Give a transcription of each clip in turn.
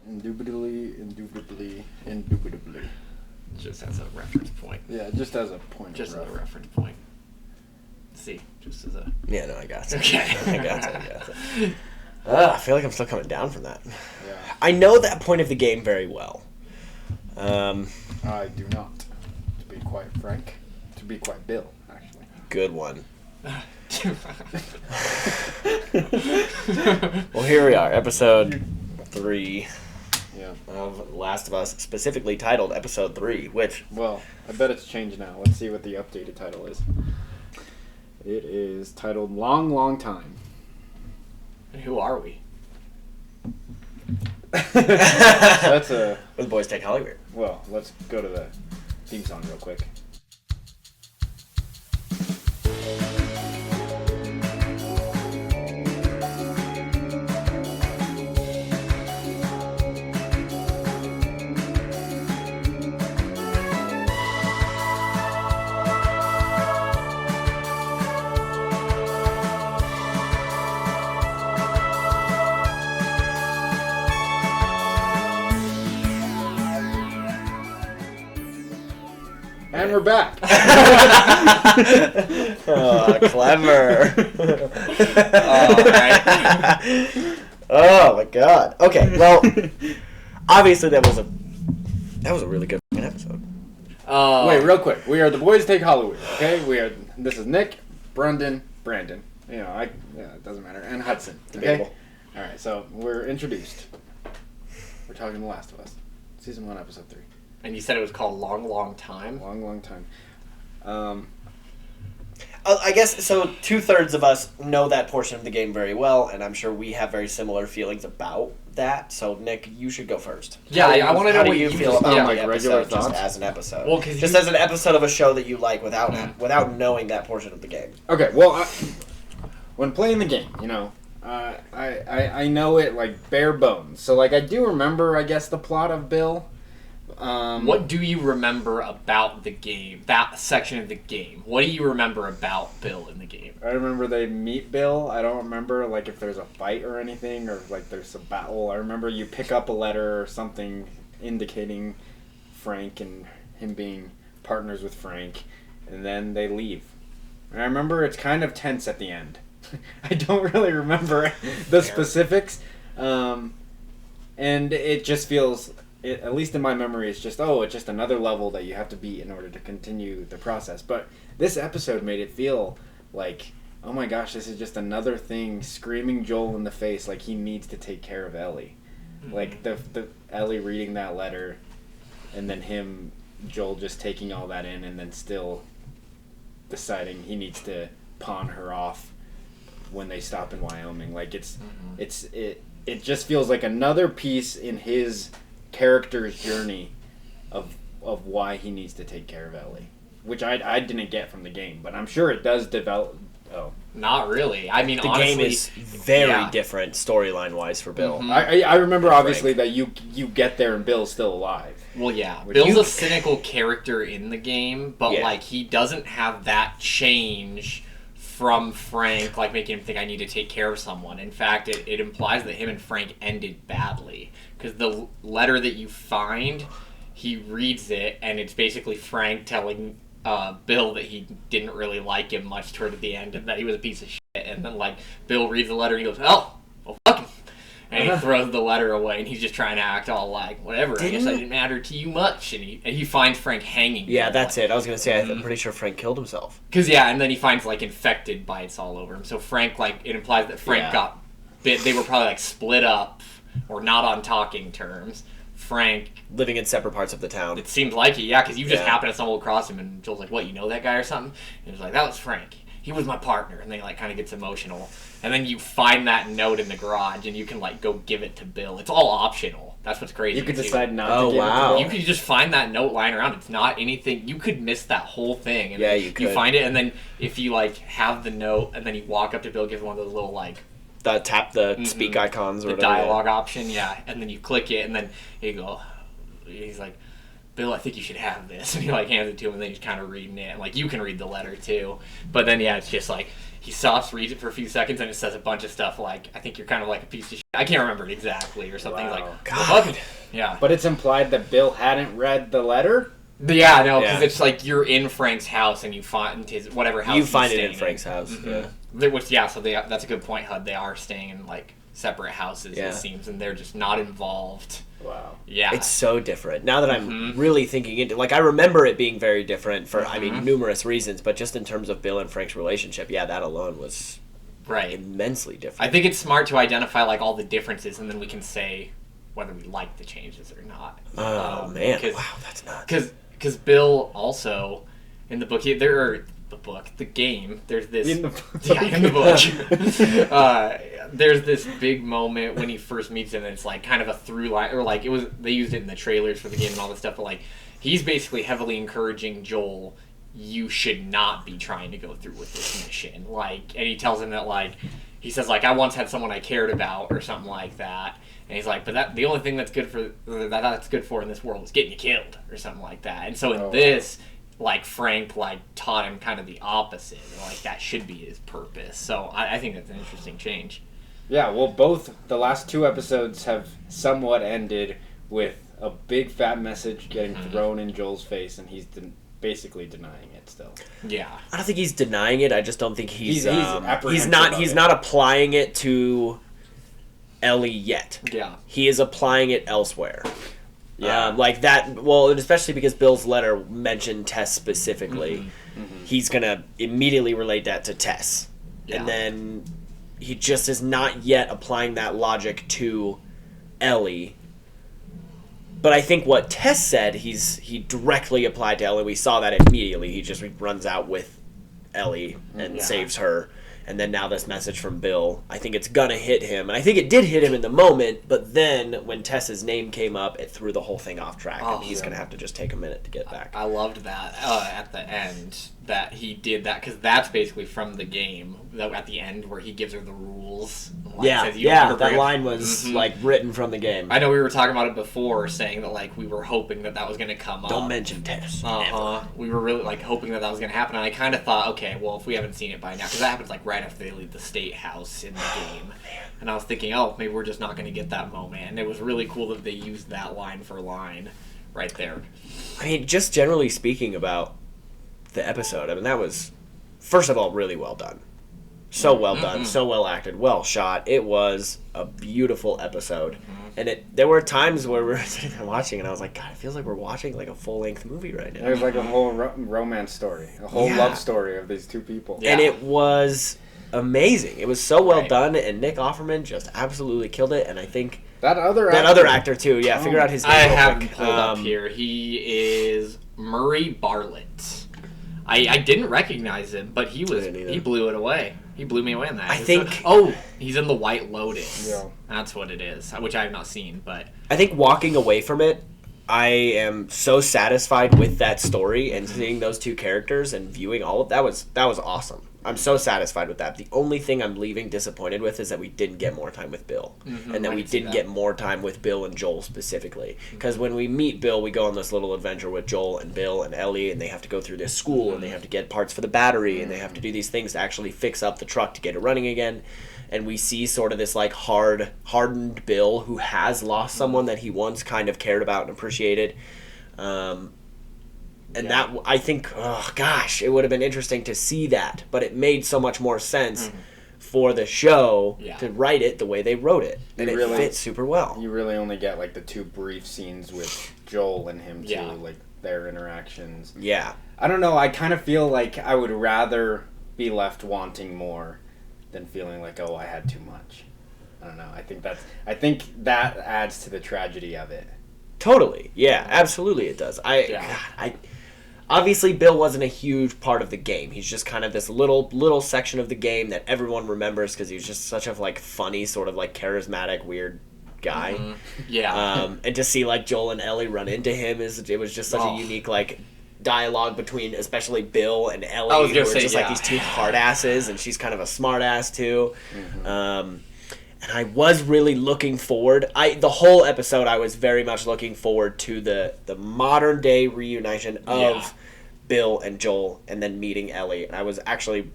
Indubitably. Just as a reference point. Yeah, just as a point. Just as a reference point. See, just as a... Yeah, no, I got it. Okay. I got it. I feel like I'm still coming down from that. Yeah. I know that point of the game very well. I do not, to be quite frank. To be quite Bill, actually. Good one. Well, here we are, episode 3 of Last of Us, specifically titled episode 3, which... Well, I bet it's changed now. Let's see what the updated title is. It is titled Long, Long Time. And who are we? That's a... Where the boys take Holly-wEiRd. Well, let's go to the theme song real quick. And we're back. Oh, clever. All right. Oh my god. Okay, well, obviously that was a really good episode. Wait, real quick. We are the Boys Take Hollywood. Okay, this is Nick, Brandon. You know, it doesn't matter, and Hudson. Okay. Debatable. All right, so we're introduced. We're talking The Last of Us, season 1, episode 3. And you said it was called Long, Long Time? Long, long time. I guess, so 2/3 of us know that portion of the game very well, and I'm sure we have very similar feelings about that. So, Nick, you should go first. Yeah, I want to know How do what you feel about yeah, the like regular episode just thoughts? as an episode? Well, just as an episode of a show that you like without knowing that portion of the game. Okay, well, when playing the game, you know, I know it like bare bones. So, like, I do remember, I guess, the plot of Bill. What do you remember about the game? That section of the game. What do you remember about Bill in the game? I remember they meet Bill. I don't remember, like, if there's a fight or anything, or, like, there's a battle. I remember you pick up a letter or something indicating Frank and him being partners with Frank, and then they leave. And I remember it's kind of tense at the end. I don't really remember the specifics, and it just feels... at least in my memory, it's just another level that you have to beat in order to continue the process. But this episode made it feel like, oh my gosh, this is just another thing screaming Joel in the face like he needs to take care of Ellie. Mm-hmm. Like the Ellie reading that letter, and then Joel just taking all that in and then still deciding he needs to pawn her off when they stop in Wyoming. Like it just feels like another piece in his character's journey of why he needs to take care of Ellie, which I didn't get from the game, but I'm sure it does develop. Oh, not really. I mean, the honestly, game is very different storyline wise for Bill. Mm-hmm. I remember obviously that you get there and Bill's still alive. Well, yeah, Bill's a cynical character in the game, but like he doesn't have that change from Frank, like making him think I need to take care of someone. In fact, it implies that him and Frank ended badly. Because the letter that you find, he reads it, and it's basically Frank telling Bill that he didn't really like him much toward the end, and that he was a piece of shit. And then, like, Bill reads the letter, and he goes, oh, well, fuck him. And he throws the letter away, and he's just trying to act all like, whatever, I guess I didn't matter to you much. And he finds Frank hanging. Yeah, that's it. I was going to say, I'm pretty sure Frank killed himself. Because, and then he finds, like, infected bites all over him. So Frank, like, it implies that Frank got bit. They were probably, like, split up. Or not on talking terms. Frank... living in separate parts of the town. It seems like it, because you just happen to stumble across him, and Joel's like, what, you know that guy or something? And he's like, that was Frank. He was my partner. And then he, like, kind of gets emotional. And then you find that note in the garage, and you can, like, go give it to Bill. It's all optional. That's what's crazy. You could decide not to give it to Bill. You could just find that note lying around. It's not anything... You could miss that whole thing. And you could. You find it, and then if you, like, have the note, and then you walk up to Bill, give him one of those little, like... Tap the speak icons or the whatever. dialogue option, and then you click it, and then he's like, Bill, I think you should have this. And he like hands it to him, and then he's kind of reading it. And like you can read the letter too, but then it's just like he stops, reads it for a few seconds, and it says a bunch of stuff like, I think you're kind of like a piece of shit. I can't remember it exactly or something. Wow. Like God. Yeah. But it's implied that Bill hadn't read the letter. Yeah, no, because Yeah. it's like you're in Frank's house and you find his whatever house You he's find it staying in Frank's house. Mm-hmm. Yeah. So that's a good point, Hud. They are staying in like separate houses, Yeah. it seems, and they're just not involved. Wow. Yeah. It's so different. Now that I'm really thinking into, like, I remember it being very different for, I mean, numerous reasons, but just in terms of Bill and Frank's relationship, that alone was right. immensely different. I think it's smart to identify like all the differences, and then we can say whether we like the changes or not. Oh, man. Cause, Wow, that's nuts. Because Bill also, in the book, the game, there's this... In the book. Yeah, in the book. There's this big moment when he first meets him, and it's like kind of a through line, or like they used it in the trailers for the game and all this stuff, but like he's basically heavily encouraging Joel, you should not be trying to go through with this mission. Like, and he tells him that like, he says like, I once had someone I cared about or something like that. And he's like, but the only thing that's good for in this world is getting you killed or something like that. And so in this, like Frank like taught him kind of the opposite. Like that should be his purpose. So I think that's an interesting change. Yeah, well, both the last 2 episodes have somewhat ended with a big fat message getting thrown in Joel's face, and he's basically denying it still. Yeah, I don't think he's denying it. I just don't think he's apprehensive he's not applying it to Ellie yet. Yeah, he is applying it elsewhere. Yeah, like that. Well, and especially because Bill's letter mentioned Tess specifically, he's gonna immediately relate that to Tess, and then he just is not yet applying that logic to Ellie. But I think what Tess said, he directly applied to Ellie. We saw that immediately. He just runs out with Ellie and saves her. And then now this message from Bill, I think it's gonna hit him. And I think it did hit him in the moment, but then when Tess's name came up, it threw the whole thing off track. And he's gonna have to just take a minute to get back. I loved that at the end that he did that, because that's basically from the game. At the end where he gives her the rules. Like, says, that line was like written from the game. I know we were talking about it before, saying that like we were hoping that was going to come up. Don't mention Tess. We were really like hoping that was going to happen, and I kind of thought, okay, well, if we haven't seen it by now, because that happens like right after they leave the state house in the game, and I was thinking, oh, maybe we're just not going to get that moment, and it was really cool that they used that line for line right there. I mean, just generally speaking about the episode, I mean, that was, first of all, really well done. So well done, so well acted, well shot. It was a beautiful episode. And there were times where we were sitting there watching, and I was like, God, it feels like we're watching like a full-length movie right now. There's like a whole romance story, a whole love story of these 2 people. And it was amazing. It was so well done, and Nick Offerman just absolutely killed it. And I think that other actor too. Yeah, figure out his name. I real have quick. him pulled up here. He is Murray Bartlett. I didn't recognize him, but he blew it away. He blew me away in that. I think... he's in The White Lotus. Yeah. That's what it is, which I have not seen, but... I think walking away from it, I am so satisfied with that story and seeing those 2 characters and viewing all of that was awesome. I'm so satisfied with that. The only thing I'm leaving disappointed with is that we didn't get more time with Bill. And that we didn't get more time with Bill and Joel specifically. Because when we meet Bill, we go on this little adventure with Joel and Bill and Ellie, and they have to go through this school, and they have to get parts for the battery, and they have to do these things to actually fix up the truck to get it running again. And we see sort of this like hardened Bill who has lost someone that he once kind of cared about and appreciated. That, I think, it would have been interesting to see that, but it made so much more sense for the show to write it the way they wrote it, and it fits super well. You really only get like the 2 brief scenes with Joel and him too, like their interactions. Yeah. I don't know, I kind of feel like I would rather be left wanting more than feeling like, oh, I had too much. I don't know, I think that adds to the tragedy of it. Totally. Yeah, absolutely it does. Obviously, Bill wasn't a huge part of the game. He's just kind of this little section of the game that everyone remembers because he was just such a like funny, sort of like charismatic, weird guy. Yeah. And to see like Joel and Ellie run into him it was just such a unique like dialogue between especially Bill and Ellie, who are just like these 2 hard asses, and she's kind of a smart ass too. And I was really looking forward. The whole episode, I was very much looking forward to the modern day reunition of Bill and Joel, and then meeting Ellie. And I was actually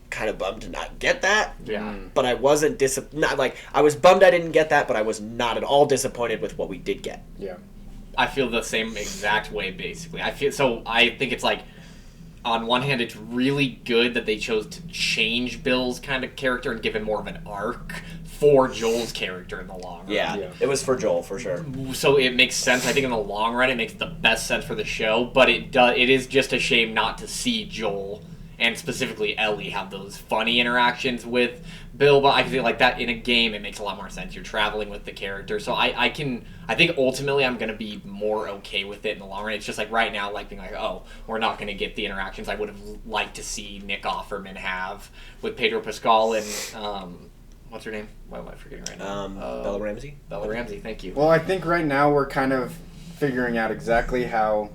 kind of bummed to not get that. Yeah. But I wasn't I was bummed I didn't get that, but I was not at all disappointed with what we did get. Yeah. I feel the same exact way, basically. I think it's like, on one hand, it's really good that they chose to change Bill's kind of character and give him more of an arc for Joel's character in the long run. Yeah. It was for Joel, for sure. So it makes sense. I think in the long run, it makes the best sense for the show, but it is just a shame not to see Joel, and specifically Ellie, have those funny interactions with Bill. But I can feel like that in a game, it makes a lot more sense. You're traveling with the character, so I think ultimately I'm gonna be more okay with it in the long run. It's just like right now, like being like, oh, we're not gonna get the interactions I would have liked to see Nick Offerman have with Pedro Pascal and what's her name? Why am I forgetting right now? Bella Ramsey. Bella Ramsey. Thank you. Well, I think right now we're kind of figuring out exactly how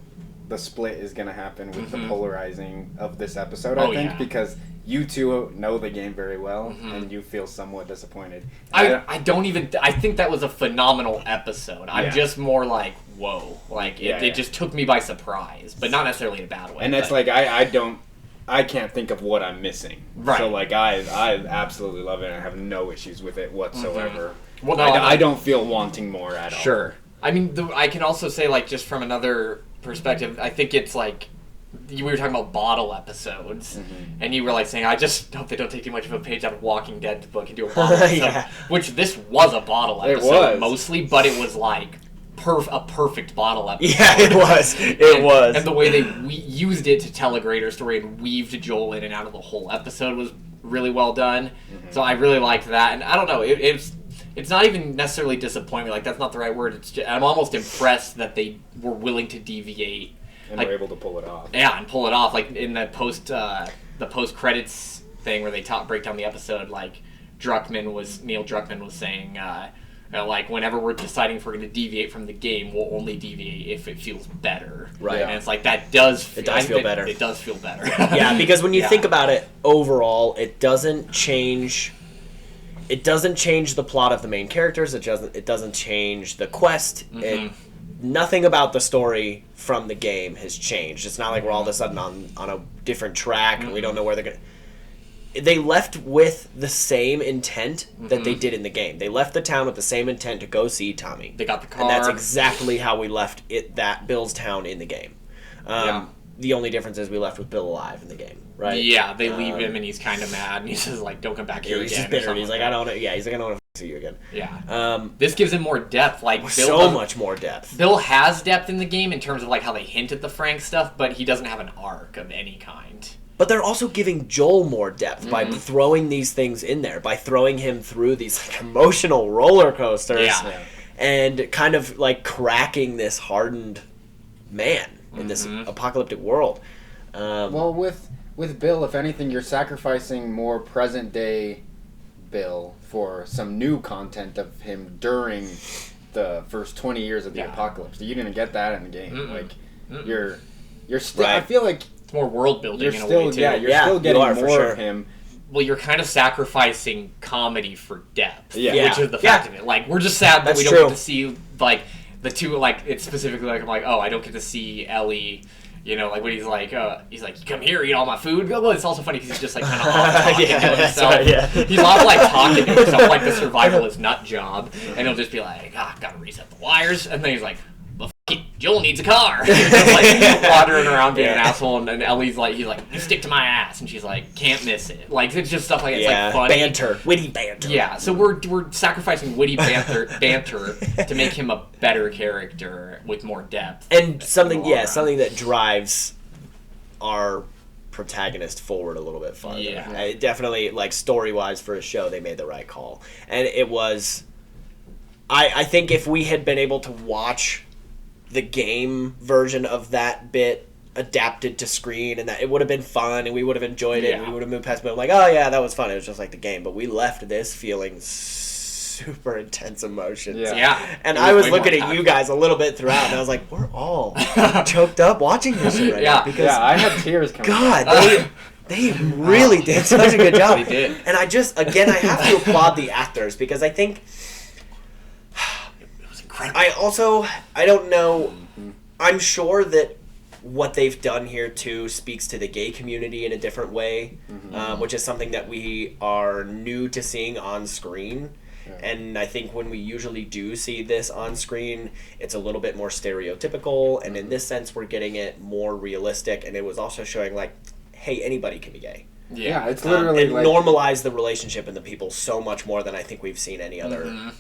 the split is going to happen with the polarizing of this episode, I think, because you two know the game very well, and you feel somewhat disappointed. I think that was a phenomenal episode. I'm just more like, whoa. Like, it just took me by surprise, but not necessarily in a bad way. And it's like, I can't think of what I'm missing. Right. So, like, I absolutely love it, and I have no issues with it whatsoever. Well, no, I don't feel wanting more at all. Sure. I mean, I can also say, like, just from another perspective, I think it's like, we were talking about bottle episodes, and you were like saying, I just hope they don't take too much of a page out of Walking Dead's book and do a bottle episode, which this was a bottle episode mostly, but it was like a perfect bottle episode. Yeah, it was. It was. And the way they used it to tell a greater story and weaved Joel in and out of the whole episode was really well done. So I really liked that, and I don't know, it's not even necessarily disappointment. Like, that's not the right word. It's just, I'm almost impressed that they were willing to deviate and were able to pull it off. Yeah, and pull it off. Like in the post credits thing where they break down the episode. Like Neil Druckmann was saying, like, whenever we're deciding if we're going to deviate from the game, we'll only deviate if it feels better. Right. And it's like that does. It does feel better. It does feel better. Yeah, because when you think about it overall, it doesn't change. It doesn't change the plot of the main characters. It doesn't change the quest. Nothing about the story from the game has changed. It's not like we're all of a sudden on a different track and we don't know where they're going. They left with the same intent that they did in the game. They left the town with the same intent to go see Tommy. They got the car. And that's exactly how we left that Bill's town in the game. The only difference is we left with Bill alive in the game, right? Yeah, they leave him and he's kind of mad and he says, like, don't come back here again. He's just bitter. He's like, I don't want to see you again. Yeah. This gives him more depth. Like, so much more depth. Bill has depth in the game in terms of, like, how they hint at the Frank stuff, but he doesn't have an arc of any kind. But they're also giving Joel more depth by throwing these things in there, by throwing him through these, like, emotional roller coasters and kind of, like, cracking this hardened man in this apocalyptic world. Well, with Bill, if anything, you're sacrificing more present day Bill for some new content of him during the first 20 years of the apocalypse. You didn't get that in the game. Like, you're still. Right. I feel like it's more world building in a still, way too. Yeah, you're still getting more of him. Well, you're kind of sacrificing comedy for depth, which is the fact of it. Like, we're just sad that we don't get to see, like, the two, like, it's specifically like, I'm like, oh, I don't get to see Ellie, you know, like, when he's like, you come here, eat all my food. Well, it's also funny because he's just, like, kind of off talking to himself. Right, he's off, like, talking to himself, like the survivalist nut job, and he'll just be like, gotta reset the wires, and then he's like, well, f*** it, Joel needs a car. Just, like, wandering around being an asshole, and Ellie's like, he's like, you stick to my ass, and she's like, can't miss it. Like, it's just stuff like, it's like funny. Witty banter. Yeah, so we're sacrificing witty banter to make him a better character with more depth. And something that drives our protagonist forward a little bit farther. Yeah. Definitely, like, story-wise for a show, they made the right call. And it was... I think if we had been able to watch the game version of that bit adapted to screen, and that it would have been fun, and we would have enjoyed it, and we would have moved past it. I'm like, oh yeah, that was fun. It was just like the game. But we left this feeling super intense emotions. Yeah. And I was looking at you guys a little bit throughout, and I was like, we're all choked up watching this right now. Because I had tears coming. God, They really did such a good job. They did. And I have to applaud the actors because I think It was incredible. I don't know. I'm sure that what they've done here too speaks to the gay community in a different way, which is something that we are new to seeing on screen. Yeah. And I think when we usually do see this on screen, it's a little bit more stereotypical, and in this sense, we're getting it more realistic. And it was also showing like, hey, anybody can be gay. Yeah, it's literally and normalize the relationship and the people so much more than I think we've seen any other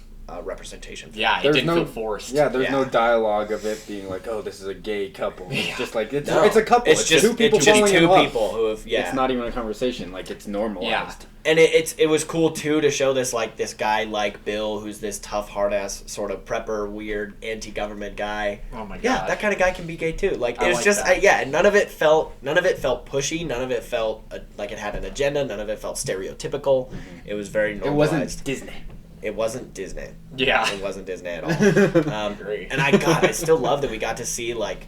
representation. Yeah, it didn't feel forced. Yeah, there's no dialogue of it being like, oh, this is a gay couple. It's just like it's a couple. It's just two people falling in love. Who have It's not even a conversation. Like it's normalized. Yeah. And it was cool too to show this guy like Bill, who's this tough, hard ass sort of prepper, weird anti-government guy. Oh my god. Yeah, that kind of guy can be gay too. Like it was like just that. none of it felt pushy. None of it felt like it had an agenda. None of it felt stereotypical. It was very normalized. It wasn't Disney. It wasn't Disney. Yeah. It wasn't Disney at all. Great. And I still love that we got to see like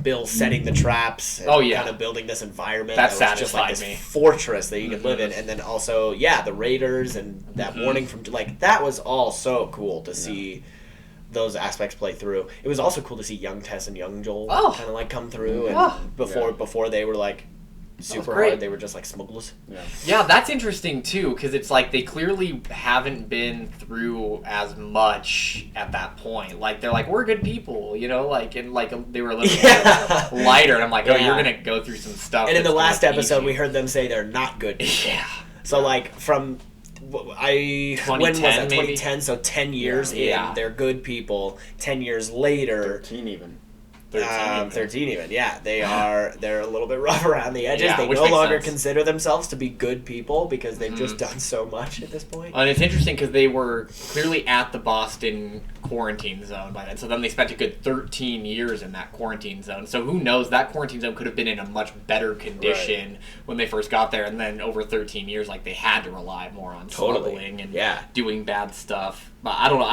Bill setting the traps and kind of building this environment that was just like this me. fortress that you could live in, and then also the Raiders and that warning from like that was all so cool to see those aspects play through. It was also cool to see young Tess and young Joel kind of like come through, and before they were like super hard, they were just like smugglers. Yeah, that's interesting too, because it's like they clearly haven't been through as much at that point. Like they're like, we're good people, you know, like, and like they were a little more lighter, and I'm like, oh, you're gonna go through some stuff. And in the last episode, we heard them say they're not good people. Yeah. So like from when was that? 2010. So 10 years in, they're good people. 10 years later, 13 even. 13 even. Yeah, they're a little bit rough around the edges. They no longer consider themselves to be good people because they've just done so much at this point. And it's interesting because they were clearly at the Boston quarantine zone by then. So then they spent a good 13 years in that quarantine zone. So who knows, that quarantine zone could have been in a much better condition when they first got there. And then over 13 years, like they had to rely more on smuggling and doing bad stuff. But I don't know.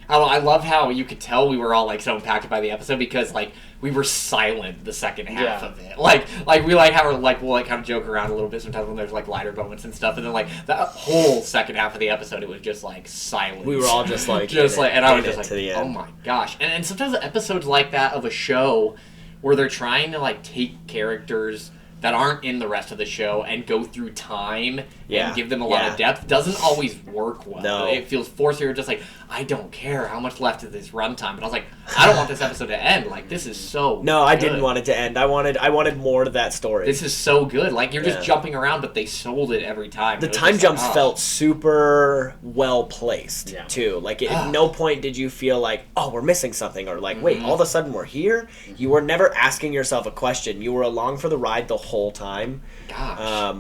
I love how you could tell we were all like so impacted by the episode because like we were silent the second half of it. Like we like how we'll like kind of joke around a little bit sometimes when there's like lighter moments and stuff, and then like that whole second half of the episode it was just like silent. We were all just like and I was just like, oh my gosh. And sometimes episodes like that of a show where they're trying to like take characters that aren't in the rest of the show and go through time and give them a lot of depth doesn't always work well. No. It feels forced. You're just like, I don't care how much left of this runtime. But I was like, I don't want this episode to end. Like, this is so No, I didn't want it to end. I wanted more to that story. This is so good. Like, you're just jumping around, but they sold it every time. The time jumps felt super well placed, too. Like, at no point did you feel like, oh, we're missing something, or like, wait, all of a sudden we're here? You were never asking yourself a question. You were along for the ride the whole time. Gosh.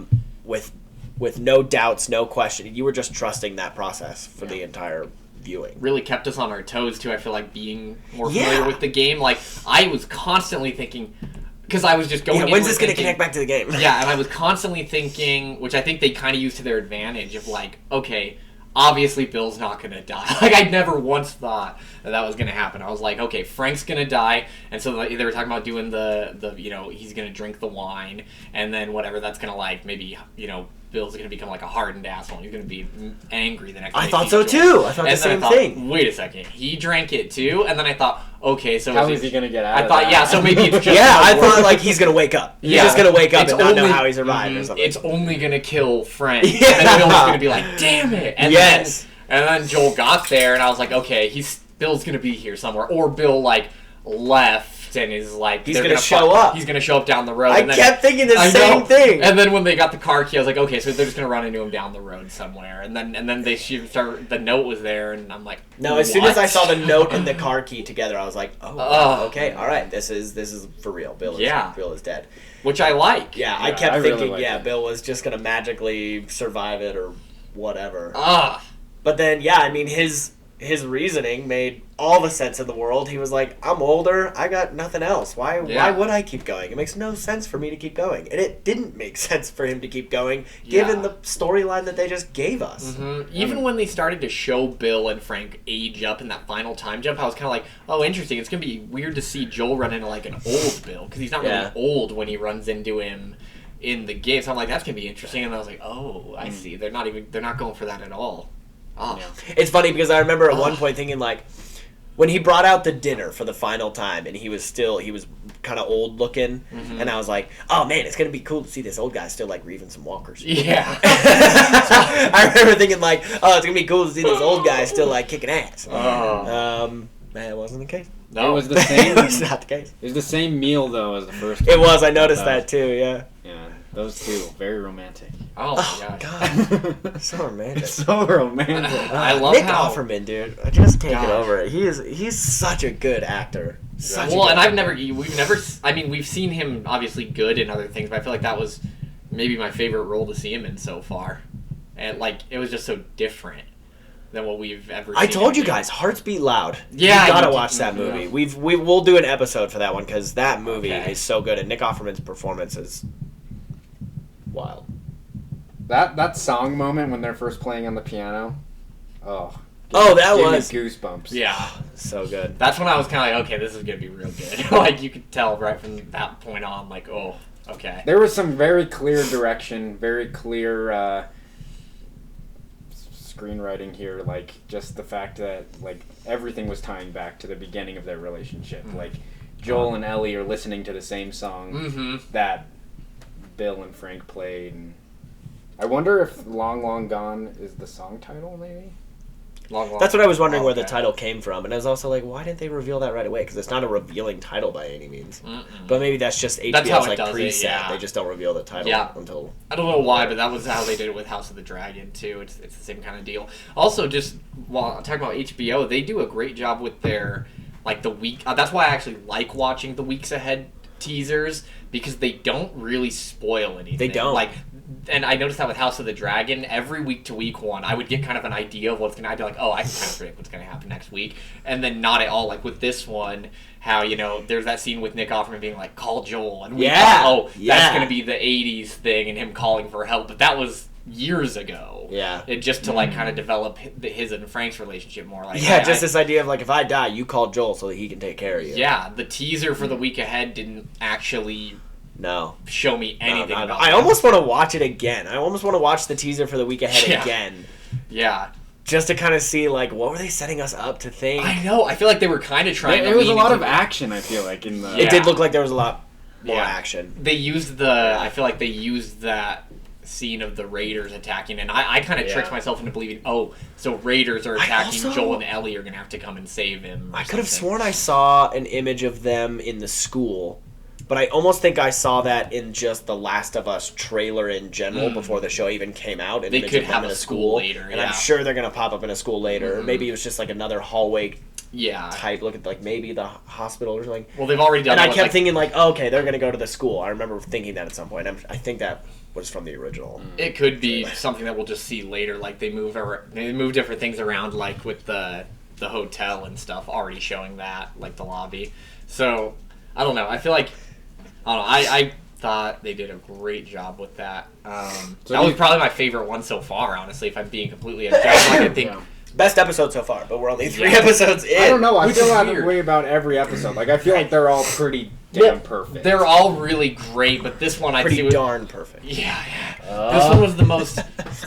With no doubts, no question. You were just trusting that process for the entire viewing. Really kept us on our toes, too, I feel like, being more familiar with the game. Like, I was constantly thinking... Because I was just going when's this going to connect back to the game? Yeah, and I was constantly thinking, which I think they kind of used to their advantage, of like, okay, obviously Bill's not going to die. Like, I never once thought that was going to happen. I was like, okay, Frank's going to die, and so like, they were talking about doing the you know, he's going to drink the wine, and then whatever, that's going to like, maybe, you know, Bill's going to become like a hardened asshole. He's going to be angry the next day. I thought so too. I thought the same thing. Wait a second. He drank it too? And then I thought, okay, so how is he going to get out of that? Yeah, so maybe it's just... I thought like he's going to wake up. He's just going to wake up and not know how he survived or something. It's only going to kill Frank. And then Bill's going to be like, damn it. And then Joel got there and I was like, okay, Bill's going to be here somewhere. Or Bill like left and is like, he's gonna show up. He's gonna show up down the road. I kept thinking the same thing. And then when they got the car key, I was like, okay, so they're just gonna run into him down the road somewhere. And then they start. The note was there, and I'm like, no. As soon as I saw the note and the car key together, I was like, okay, all right, this is for real. Bill is dead. Which I like. Yeah, I kept thinking, really Bill was just gonna magically survive it or whatever. But then, I mean, his his reasoning made all the sense in the world. He was like, I'm older, I got nothing else. Why would I keep going? It makes no sense for me to keep going. And it didn't make sense for him to keep going, given the storyline that they just gave us. Mm-hmm. Even when they started to show Bill and Frank age up in that final time jump, I was kind of like, oh, interesting. It's going to be weird to see Joel run into, like, an old Bill, because he's not really old when he runs into him in the game. So I'm like, that's going to be interesting. And I was like, oh, I see. They're not going for that at all. Oh. Yeah. It's funny because I remember at one point thinking, like, when he brought out the dinner for the final time and he was kind of old looking, and I was like, oh man, it's going to be cool to see this old guy still, like, reaving some walkers. Yeah. I remember thinking, like, oh, it's going to be cool to see this old guy still, like, kicking ass. Man, it wasn't the case. No. It was the same. It was not the case. It was the same meal, though, as the first It was. I noticed that, too, yeah. Yeah, those two, very romantic. Oh my God. So romantic. It's so romantic. I love Nick how Offerman, dude. I just can't get over it. He's such a good actor. We've seen him obviously good in other things, but I feel like that was maybe my favorite role to see him in so far. And like it was just so different than what we've ever seen. I told you guys, Hearts Beat Loud. Yeah, you gotta watch that movie. Yeah. We'll do an episode for that one because that movie is so good, and Nick Offerman's performance is wild. That song moment when they're first playing on the piano, that was goosebumps. Yeah, so good. That's when I was kind of like, okay, this is gonna be real good. Like you could tell right from that point on, like, oh, okay. There was some very clear direction, very clear screenwriting here. Like just the fact that like everything was tying back to the beginning of their relationship. Like Joel and Ellie are listening to the same song that Bill and Frank played. And I wonder if Long Long Gone is the song title, maybe? That's what I was wondering where the title came from. And I was also like, why didn't they reveal that right away? Because it's not a revealing title by any means. But maybe that's just HBO's like preset. Yeah. They just don't reveal the title until... I don't know why, but that was how they did it with House of the Dragon, too. It's the same kind of deal. Also, just while talking about HBO, they do a great job with their, like, the week... that's why I actually like watching the weeks ahead teasers, because they don't really spoil anything. They don't. Like, and I noticed that with House of the Dragon, every week to week one, I would get kind of an idea of what's going to... I'd be like, oh, I can kind of predict what's going to happen next week. And then not at all. Like with this one, how, you know, there's that scene with Nick Offerman being like, call Joel. And we thought, that's going to be the 80s thing and him calling for help. But that was years ago. Yeah. It just to, like, kind of develop his and Frank's relationship more. Like, this idea of, like, if I die, you call Joel so that he can take care of you. Yeah, the teaser for the week ahead didn't actually... show me anything about I almost want to watch it again. I almost want to watch the teaser for the week ahead again. Yeah. Just to kind of see, like, what were they setting us up to think? I know. I feel like they were kind of trying to... There was a lot of action, I feel like, in the... It did look like there was a lot more action. They used I feel like they used that scene of the Raiders attacking, and I kind of tricked myself into believing, so Raiders are attacking, Joel and Ellie are going to have to come and save him. I could have sworn I saw an image of them in the school... But I almost think I saw that in just the Last of Us trailer in general before the show even came out. They could have a school later, and I'm sure they're going to pop up in a school later. Or maybe it was just like another hallway type look at like maybe the hospital or something. Well, they've already done and I kept thinking like, oh, okay, they're going to go to the school. I remember thinking that at some point. I think that was from the original. It could be something that we'll just see later. Like they move different things around, like with the hotel and stuff, already showing that, like the lobby. So, I don't know. I feel like... I thought they did a great job with that. That was probably my favorite one so far, honestly, if I'm being completely objective. Like, I think best episode so far, but we're only 3 episodes in. I don't know. I feel that way about every episode. Like, I feel like they're all pretty damn perfect. They're all really great, but this one pretty darn perfect. Yeah. This one was the most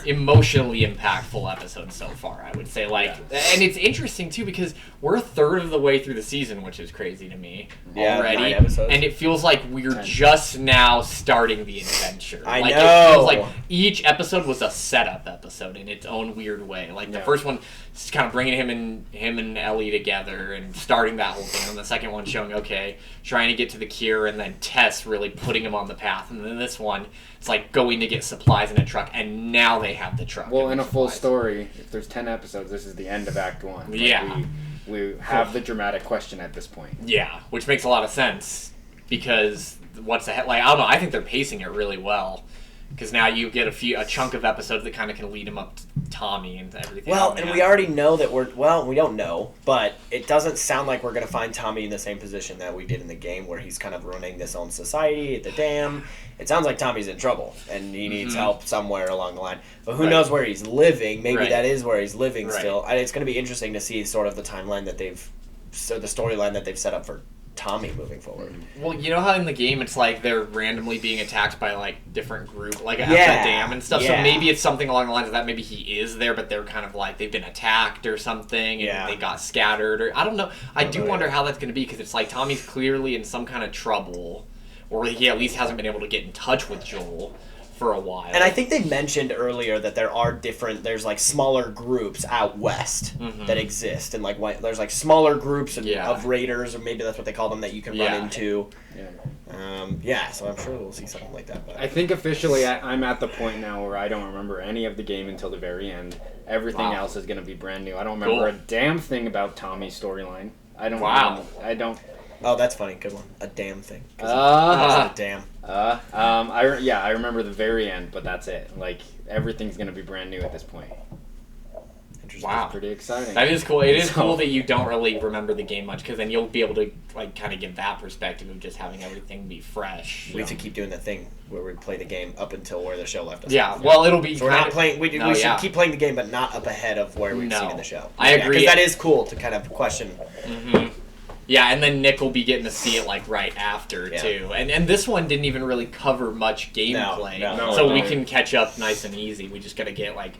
emotionally impactful episode so far, I would say. Like, and it's interesting too because we're a third of the way through the season, which is crazy to me already. 9 episodes. And it feels like we're just now starting the adventure. I know. It feels like each episode was a setup episode in its own weird way. Like the first one is kind of bringing him and Ellie together and starting that whole thing. And the second one showing trying to get to the cure, and then Tess really putting him on the path. And then this one, it's like going to get supplies in a truck, and now they have the truck. Well, in a full story, if there's 10 episodes, this is the end of Act 1. Like we have the dramatic question at this point. Yeah, which makes a lot of sense, because what's ahead? Like, I don't know, I think they're pacing it really well. Because now you get a chunk of episodes that kind of can lead him up Tommy and everything. Well, and we already know that we don't know, but it doesn't sound like we're going to find Tommy in the same position that we did in the game where he's kind of running this own society at the dam. It sounds like Tommy's in trouble and he needs help somewhere along the line. But who knows where he's living? Maybe that is where he's living still. It's going to be interesting to see sort of the timeline that the storyline that they've set up for Tommy moving forward. Well, you know how in the game it's like they're randomly being attacked by like different group, like at the dam and stuff. So maybe it's something along the lines of that. Maybe he is there, but they're kind of like they've been attacked or something, and they got scattered, or I don't know. I do wonder how that's going to be, because it's like Tommy's clearly in some kind of trouble, or he at least hasn't been able to get in touch with Joel for a while. And I think they mentioned earlier that there's like smaller groups out west that exist, and like there's like smaller groups of raiders, or maybe that's what they call them, that you can run into. So I'm sure we'll see something like that. But I think officially I'm at the point now where I don't remember any of the game until the very end. Everything else is going to be brand new. I don't remember a damn thing about Tommy's storyline. I don't. Oh, that's funny. Good one. A damn thing. A damn. I remember the very end, but that's it. Like, everything's going to be brand new at this point. Interesting. Wow. It's pretty exciting. That is cool. It is cool that you don't really remember the game much, because then you'll be able to like kind of get that perspective of just having everything be fresh. We have to keep doing that thing where we play the game up until where the show left us. Yeah, well, it'll be. So we're not playing. We should keep playing the game, but not up ahead of where we've seen in the show. I agree. Because that is cool to kind of question. Yeah, and then Nick will be getting to see it like right after too. And this one didn't even really cover much gameplay, so we can catch up nice and easy. We just got to get like,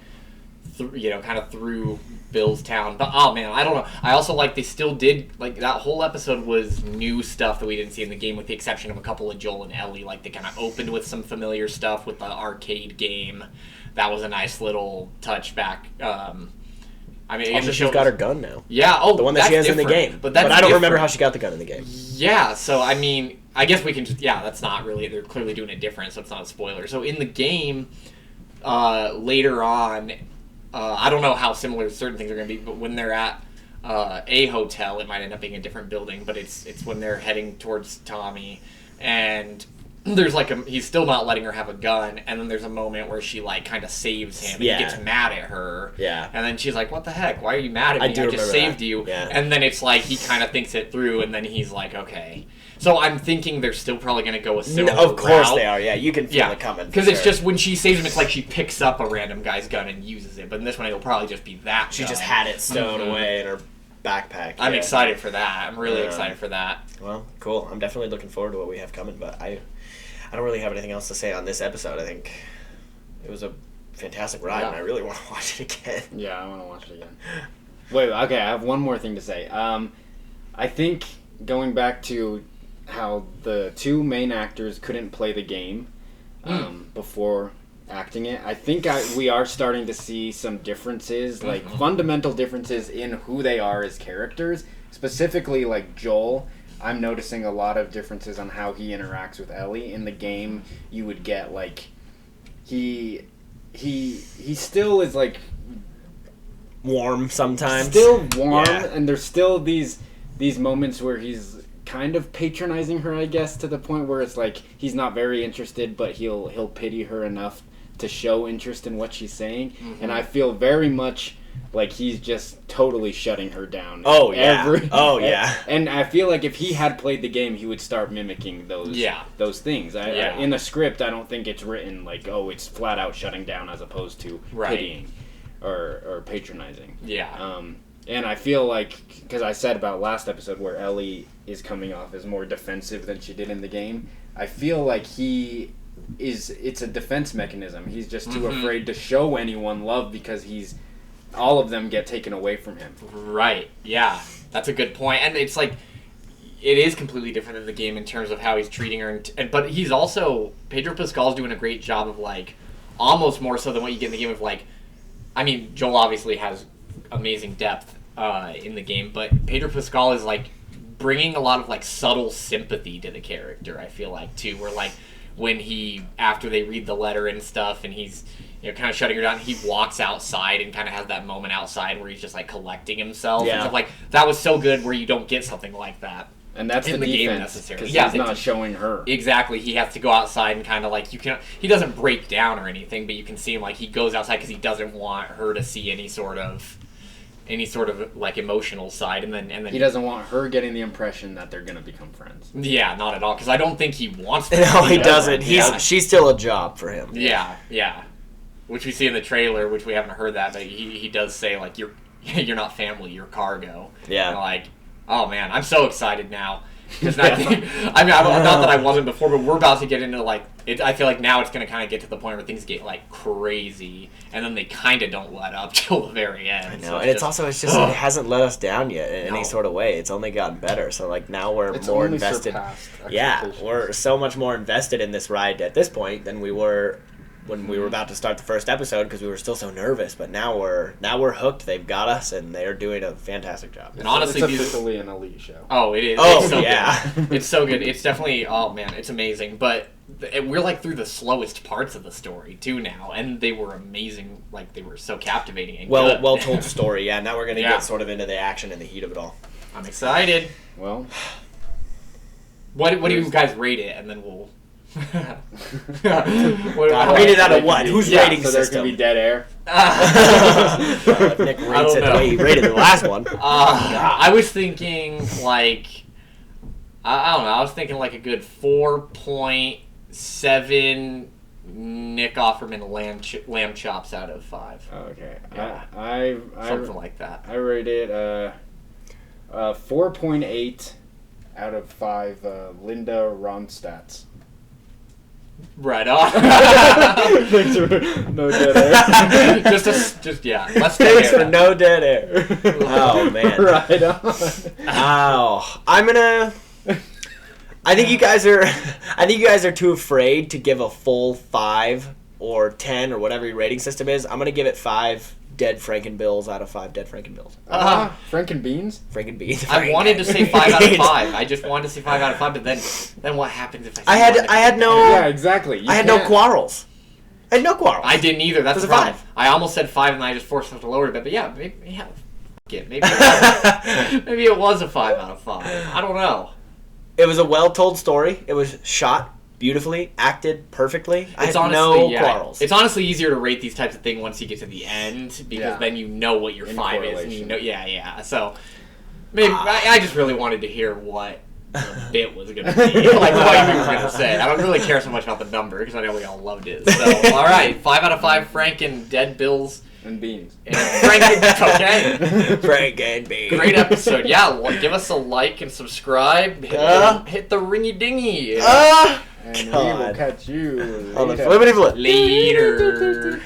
kind of through Bill's town. But oh man, I don't know. I also like they still did like that whole episode was new stuff that we didn't see in the game, with the exception of a couple of Joel and Ellie. Like they kind of opened with some familiar stuff with the arcade game. That was a nice little touchback. I mean, also, she's got her gun now. Yeah, the one that she has in the game. But I don't remember how she got the gun in the game. Yeah, so I mean, I guess we can just that's not really. They're clearly doing it different, so it's not a spoiler. So in the game, later on, I don't know how similar certain things are going to be, but when they're at a hotel, it might end up being a different building. But it's when they're heading towards Tommy, and there's like he's still not letting her have a gun, and then there's a moment where she like kind of saves him and he gets mad at her, and then she's like, what the heck, why are you mad at me? I just saved you. And then it's like he kind of thinks it through, and then he's like, okay. So I'm thinking they're still probably going to go a similar route. Of course they are, you can feel it coming. Because it's just when she saves him, it's like she picks up a random guy's gun and uses it, but in this one it'll probably just be that she gun. just had it stowed away in her backpack. I'm excited for that. I'm really excited for that. Well, cool. I'm definitely looking forward to what we have coming, but I don't really have anything else to say on this episode. I think it was a fantastic ride, and I really want to watch it again. Yeah, I want to watch it again. Wait, okay, I have one more thing to say. I think going back to how the two main actors couldn't play the game before acting it, I think we are starting to see some differences, like fundamental differences in who they are as characters. Specifically, like Joel, I'm noticing a lot of differences on how he interacts with Ellie. In the game, you would get like he still is like warm sometimes. Still warm, and there's still these moments where he's kind of patronizing her, I guess, to the point where it's like he's not very interested, but he'll pity her enough to show interest in what she's saying. And I feel very much like he's just totally shutting her down. Oh yeah. And I feel like if he had played the game, he would start mimicking those things. In the script, I don't think it's written like, it's flat out shutting down as opposed to pitying or patronizing. Yeah. And I feel like, because I said about last episode where Ellie is coming off as more defensive than she did in the game, I feel like it's a defense mechanism. He's just too afraid to show anyone love because all of them get taken away from him. Right, yeah. That's a good point. And it's like, it is completely different than the game in terms of how he's treating her. But he's also, Pedro Pascal's doing a great job of like, almost more so than what you get in the game of like, I mean, Joel obviously has amazing depth in the game, but Pedro Pascal is like bringing a lot of like subtle sympathy to the character, I feel like, too, where like when after they read the letter and stuff and he's kind of shutting her down, he walks outside and kind of has that moment outside where he's just like collecting himself and stuff. Like that was so good where you don't get something like that And that's in the the game defense, necessarily. because Yeah, he's not showing her. Exactly. He has to go outside and kind of like he doesn't break down or anything, but you can see him like he goes outside because he doesn't want her to see any sort of like emotional side, and then he doesn't want her getting the impression that they're gonna become friends. Yeah, not at all. Because I don't think he wants to. No, he doesn't. She's still a job for him. Yeah. Which we see in the trailer, which we haven't heard that, but he does say like you're not family, you're cargo. Yeah. And like, oh man, I'm so excited now. Because not that I wasn't before, but we're about to get into like it. I feel like now it's going to kind of get to the point where things get like crazy, and then they kind of don't let up till the very end. I know, so and it's it hasn't let us down yet in any sort of way. It's only gotten better. So like now we're more invested. Yeah, we're so much more invested in this ride at this point than we were when we were about to start the first episode because we were still so nervous. But now we're hooked. They've got us, and they're doing a fantastic job. And honestly, it's officially an elite show. Oh, it is. Oh, it's so yeah. Good. It's so good. It's definitely. Oh man, it's amazing. But we're like through the slowest parts of the story too now, and they were amazing. Like they were so captivating and good. Well told story. Yeah. Now we're gonna get sort of into the action and the heat of it all. I'm excited. Well, what do you guys rate it, and then we'll. Rate it out of what? Who's rating so system? There's gonna be dead air. Nick rates it the way he rated the last one. I was thinking like I don't know. I was thinking like a good 4.7 Nick Offerman lamb chops out of 5. Okay, yeah. Something like that. I rated 4.8 out of 5 Linda Ronstadts. Right on. Thanks for no dead air. just yeah. Let's Thanks for no dead air. Oh man. Right on. Oh, I think you guys are too afraid to give a full 5 or 10 or whatever your rating system is. I'm gonna give it 5 dead Frankenbills out of 5 dead Frankenbills. Frankenbeans? Frankenbeans. I wanted to say 5 out of 5. I just wanted to say 5 out of 5, but then what happens if I had no. Yeah, exactly. I had no quarrels. I had no quarrels. I didn't either. That's a the problem. 5. I almost said 5, and I just forced myself to lower it. But yeah, maybe maybe it was a 5 out of 5. I don't know. It was a well-told story. It was shot beautifully, acted perfectly. I had no quarrels. It's honestly easier to rate these types of things once you get to the end because then you know what your 5 is. And you know, So maybe I just really wanted to hear what the bit was going to be, like what you were going to say. I don't really care so much about the number because I know we all loved it. So all right, 5 out of 5 Frank and Dead Bills. And beans. And Frank and Frank and beans. Great episode. Yeah, well, give us a like and subscribe. Hit the ringy dingy. And we will catch you on the flippity flip. Later.